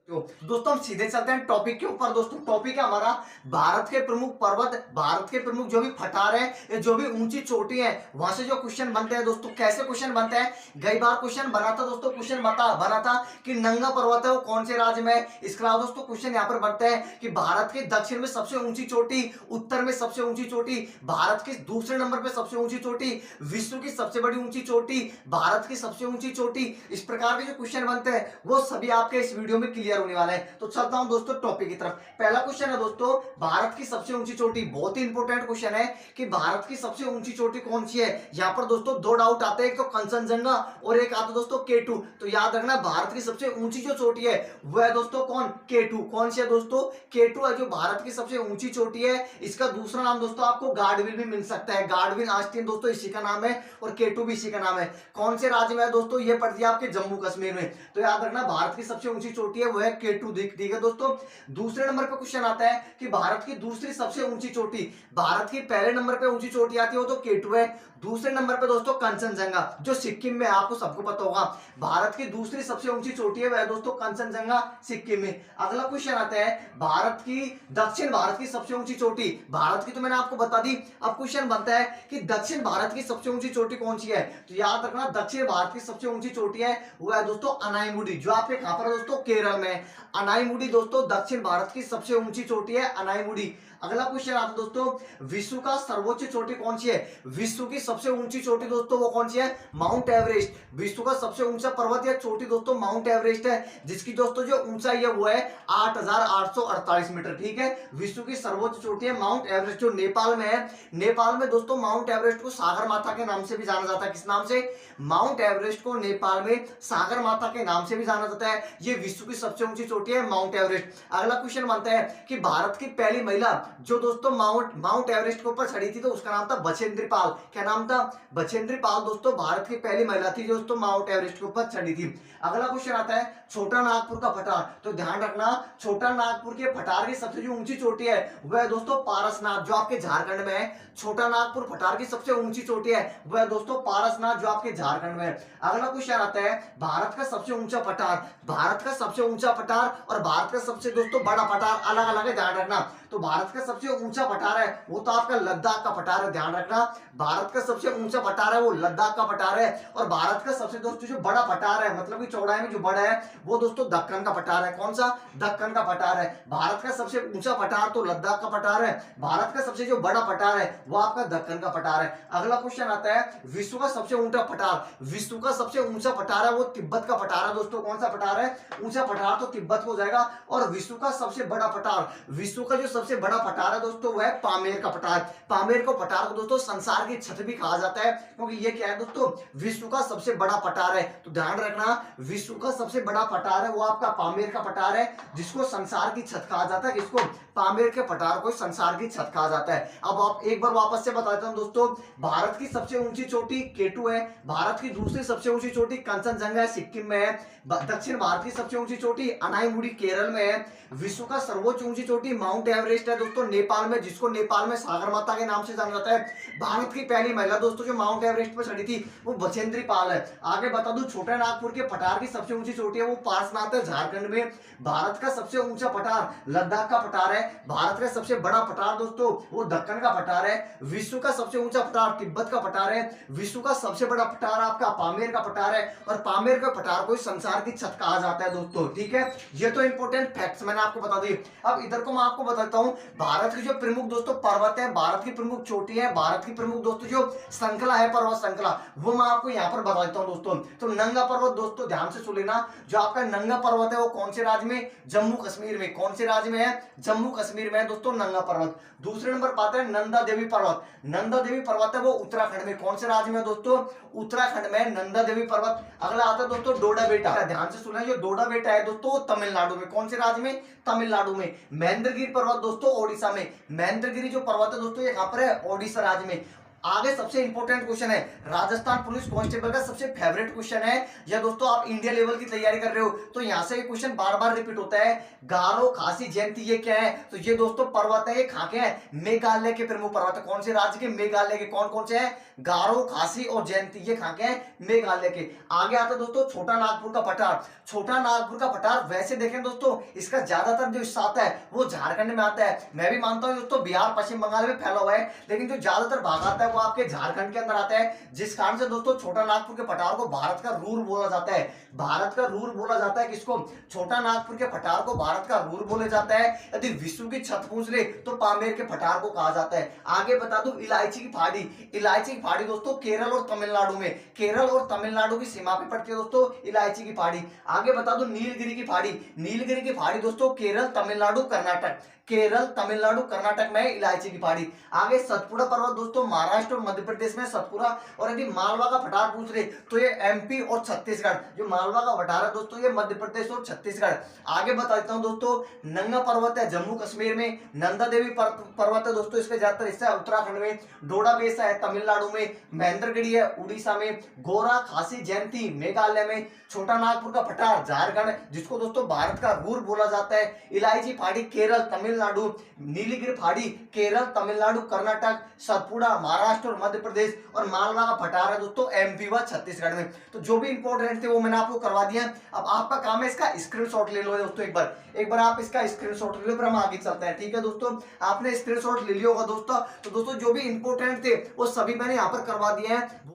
तो दोस्तों हम सीधे चलते हैं टॉपिक के ऊपर। दोस्तों टॉपिक है हमारा भारत के प्रमुख पर्वत, भारत के प्रमुख जो भी पठार है, जो भी ऊंची चोटी है, वहां से जो क्वेश्चन बनते हैं। दोस्तों कैसे क्वेश्चन बनते हैं, कई बार क्वेश्चन बना था दोस्तों, क्वेश्चन बना था कि नंगा पर्वत है वो कौन से राज्य में है। इसके अलावा दोस्तों क्वेश्चन यहाँ पर बनते हैं कि भारत के दक्षिण में सबसे ऊंची चोटी, उत्तर में सबसे ऊंची चोटी, भारत के दूसरे नंबर पर सबसे ऊंची चोटी, विश्व की सबसे बड़ी ऊंची चोटी, भारत की सबसे ऊंची चोटी। इस प्रकार के जो क्वेश्चन बनते हैं वो सभी आपके इस वीडियो में क्लियर होने वाला है। तो चलता हूं दोस्तों टॉपिक की तरफ। पहला क्वेश्चन है दोस्तों, भारत की सबसे ऊंची चोटी। बहुत ही इंपॉर्टेंट क्वेश्चन है कि भारत की सबसे ऊंची चोटी कौन सी है। यहां पर दोस्तों दो डाउट आते हैं, एक तो कंचनजंगा और एक आता दोस्तों केटू। तो याद रखना भारत की सबसे ऊंची जो चोटी है वह है दोस्तों कौन, केटू। कौन सी है दोस्तों, केटू है जो भारत की सबसे ऊंची चोटी है। इसका दूसरा नाम दोस्तों आपको गार्डविल भी मिल सकता है। गार्डविल आस्तीन दोस्तों इसी का नाम है और केटू भी इसी का नाम है। कौन से राज्य में है दोस्तों, ये पड़ती है आपके जम्मू कश्मीर में। तो याद रखना भारत की सबसे ऊंची चोटी है वो है केटू। ठीक है दोस्तों। दूसरे नंबर पे क्वेश्चन आता है कि भारत की दूसरी सबसे ऊंची चोटी। भारत की पहले नंबर पे ऊंची चोटी आती है वो तो केटू है। दूसरे नंबर पे दोस्तों कंचनजंगा जो सिक्किम में, आपको सबको पता होगा भारत की दूसरी सबसे ऊंची चोटी है वह दोस्तों कंचनजंगा सिक्किम में। अगला क्वेश्चन आता है भारत की दक्षिण भारत की सबसे ऊंची चोटी। भारत की तो मैंने आपको बता दी। अब क्वेश्चन बनता है कि दक्षिण भारत की सबसे ऊंची चोटी कौन सी है। तो याद रखना दक्षिण भारत की सबसे ऊंची चोटी है वो है दोस्तों अनाईमुडी, जो आपके कहां पर दोस्तों केरल में। अनाईमुडी दोस्तों दक्षिण भारत की सबसे ऊंची चोटी है अनाईमुडी। अगला क्वेश्चन आता है दोस्तों, विश्व का सर्वोच्च चोटी कौन सी है। विश्व की सबसे ऊंची चोटी दोस्तों वो कौन सी है, माउंट एवरेस्ट। विश्व का सबसे ऊंचा पर्वत या चोटी दोस्तों माउंट एवरेस्ट है, जिसकी दोस्तों जो ऊंचाई है वो है 8,848 मीटर। ठीक है, विश्व की सर्वोच्च चोटी है माउंट एवरेस्ट जो नेपाल में है। नेपाल में दोस्तों माउंट एवरेस्ट को सागर माता के नाम से भी जाना जाता है। किस नाम से, माउंट एवरेस्ट को नेपाल में सागर माता के नाम से भी जाना जाता है। ये विश्व की सबसे ऊंची चोटी है माउंट एवरेस्ट। अगला क्वेश्चन बनता है कि भारत की पहली महिला जो दोस्तों माउंट एवरेस्ट के ऊपर चढ़ी थी तो उसका नाम था बछेंद्री पाल। क्या नाम था, बछेंद्री पाल दोस्तों भारत की पहली महिला थी जो दोस्तों माउंट एवरेस्ट के ऊपर चढ़ी थी। अगला क्वेश्चन आता है छोटा नागपुर का पठार। तो ध्यान रखना छोटा नागपुर के पठार की सबसे जो ऊंची चोटी है वह है दोस्तों पारसनाथ जो आपके झारखंड में है। छोटा नागपुर पठार की सबसे ऊंची चोटी है वह है दोस्तों पारसनाथ जो आपके झारखंड में है। अगला क्वेश्चन आता है भारत का सबसे ऊंचा पठार। भारत का सबसे ऊंचा पठार और भारत का सबसे दोस्तों बड़ा पठार अलग अलग है, ध्यान रखना। तो भारत का सबसे ऊंचा पठार है वो तो आपका लद्दाख का पठार है, ध्यान रखना। भारत का सबसे ऊंचा पठार है वो लद्दाख का पठार है। और भारत का सबसे दोस्तों जो बड़ा पठार है, मतलब कि चौड़ाई में जो बड़ा है वो दोस्तों दक्कन का पठार है। कौन सा, दक्कन का पठार है। भारत का सबसे ऊंचा पठार तो लद्दाख का पठार है, भारत का सबसे जो बड़ा पठार है वो आपका दक्कन का पठार है। अगला क्वेश्चन आता है विश्व का सबसे ऊंचा पठार। विश्व का सबसे ऊंचा पठार है वो तिब्बत का पठार है दोस्तों। कौन सा पठार है, ऊंचा पठार तो तिब्बत हो जाएगा। और विश्व का सबसे बड़ा पठार, विश्व का जो सबसे बड़ा पठार है दोस्तों वह है पामेर का पठार। पामेर को पठार को दोस्तों संसार की छत भी कहा जाता है, क्योंकि ये क्या है दोस्तों, विश्व का सबसे बड़ा पठार है। तो ध्यान रखना विश्व का सबसे बड़ा पठार है वो आपका पामेर का पठार है, जिसको संसार की छत कहा जाता है। किसको, पामेर के पठार को संसार की छत कहा जाता है। अब आप एक बार वापस से बताता हूं दोस्तों, भारत की सबसे ऊंची चोटी केटू है, भारत की दूसरी सबसे ऊंची चोटी कंचनजंगा है सिक्किम में है, दक्षिण भारत की सबसे ऊंची चोटी अनाईमुडी केरल में है, विश्व का सर्वोच्च ऊंची चोटी माउंट एवरेस्ट है दोस्तों नेपाल में, जिसको नेपाल में सागर माता के नाम से जाना जाता है। भारत की पहली महिला दोस्तों जो माउंट एवरेस्ट पर चढ़ी थी वो बछेंद्री पाल है। आगे बता दूं छोटा नागपुर के पठार की सबसे ऊंची चोटी है वो पारसनाथ है झारखंड में। भारत का सबसे ऊंचा पठार लद्दाख का पठार है। भारत का सबसे बड़ा पठार दोस्तों वो दक्कन का पठार है। विश्व का सबसे ऊंचा पठार तिब्बत का पठार है। विश्व का सबसे बड़ा पठार आपका पामेर का पठार है, और पामेर का पठार को संसार की छत कहा जाता है दोस्तों। ठीक है, ये तो इंपॉर्टेंट फैक्ट्स मैंने आपको बता दी। अब इधर को मैं आपको बताता हूं भारत की जो प्रमुख दोस्तों पर्वत है, भारत की प्रमुख चोटी है, भारत की प्रमुख दोस्तों जो श्रृंखला है, पर्वत श्रृंखला, वो मैं आपको यहां पर बता देता हूं दोस्तों। तो नंगा पर्वत दोस्तों ध्यान से सुन लेना, जो आपका नंगा पर्वत है वो कौन से राज्य में, जम्मू कश्मीर में। कौन से राज्य में है, जम्मू कश्मीर में है दोस्तों नंगा पर्वत। दूसरे नंबर पर आता है नंदा देवी पर्वत। नंदा देवी पर्वत है वो उत्तराखंड में। कौन से राज्य में दोस्तों, उत्तराखंड में नंदा देवी पर्वत। अगला आता है दोस्तों डोडा बेटा, ध्यान से सुना, जो डोडा बेटा है दोस्तों तमिलनाडु में। कौन से राज्य में, तमिलनाडु में। महेंद्रगिरी पर्वत दोस्तों ओडिशा में। महेंद्रगिरी जो पर्वत है दोस्तों ये कहां पर है, ओडिशा राज्य में। आगे सबसे इंपॉर्टेंट क्वेश्चन है, राजस्थान पुलिस कांस्टेबल का सबसे फेवरेट क्वेश्चन है। या दोस्तों आप इंडिया लेवल की तैयारी कर रहे हो तो यहाँ से ये क्वेश्चन बार बार रिपीट होता है, गारो खासी जयंती ये क्या है? तो ये दोस्तों पर्वत है, ये कहाँ के हैं? मेघालय के प्रमुख पर्वत है। कौन से राज्य के? मेघालय के। कौन कौन से हैं? गारो, खासी और जयंती, ये कहाँ के हैं? मेघालय के। आगे आता है दोस्तों छोटा नागपुर का पठार। छोटा नागपुर का पठार वैसे देखें दोस्तों इसका ज्यादातर जो हिस्सा आता है वो झारखंड में आता है। मैं भी मानता हूँ दोस्तों बिहार पश्चिम बंगाल में फैला हुआ है, लेकिन जो ज्यादातर भाग आता है वो आपके झारखंड के अंदर आता है, जिस कारण से दोस्तों छोटा नागपुर के पठार को भारत का रूर बोला जाता है। भारत का रूर बोला जाता है किसको? छोटा नागपुर के पठार को भारत का रूर बोले जाता है। यदि विश्व की छत पूछ ले तो पामेर के पठार को कहा जाता है। आगे बता दूं इलायची की पहाड़ी। इलायची की पहाड़ी दोस्तों केरल और तमिलनाडु में, केरल और तमिलनाडु की सीमा पे पड़ती है दोस्तों इलायची की पहाड़ी। आगे बता दूं नीलगिरी की पहाड़ी। नीलगिरी की पहाड़ी दोस्तों केरल, तमिलनाडु, कर्नाटक, केरल, तमिलनाडु, कर्नाटक में इलायची की पहाड़ी। आगे सतपुड़ा पर्वत दोस्तों महाराष्ट्र और मध्य प्रदेश में सतपुड़ा। और यदि मालवा का पठार पूछ रहे तो ये एमपी और छत्तीसगढ़। जो मालवा का पठार है दोस्तों ये मध्य प्रदेश और छत्तीसगढ़। आगे बता देता हूं दोस्तों नंगा पर्वत है जम्मू कश्मीर में। नंदा देवी पर्वत है दोस्तों इसका ज्यादातर हिस्सा है उत्तराखंड में। डोडा बेसा है तमिलनाडु में। महेंद्रगिरी है उड़ीसा में। गोरा खासी जयंती मेघालय में। छोटा नागपुर का पठार झारखंड, जिसको दोस्तों भारत का रूर बोला जाता है। इलायची पहाड़ी केरल, तमिलनाडु। नीलगिरी पहाड़ी केरल, तमिलनाडु, कर्नाटक। सतपुड़ा महाराष्ट्र और मध्य प्रदेश। और मालवा का पठार है दोस्तों एमपी व छत्तीसगढ़ में। तो जो भी इंपॉर्टेंट थे वो मैंने आपको करवा दिया। अब आपका काम है इसका स्क्रीनशॉट ले लो दोस्तों। एक बार आप इसका स्क्रीनशॉट ले लो, फिर हम आगे चलते हैं। ठीक है दोस्तों, आपने स्क्रीनशॉट ले लिया होगा दोस्तों। तो दोस्तों जो भी इंपॉर्टेंट थे वो सभी मैंने यहाँ पर करवा दिए हैं।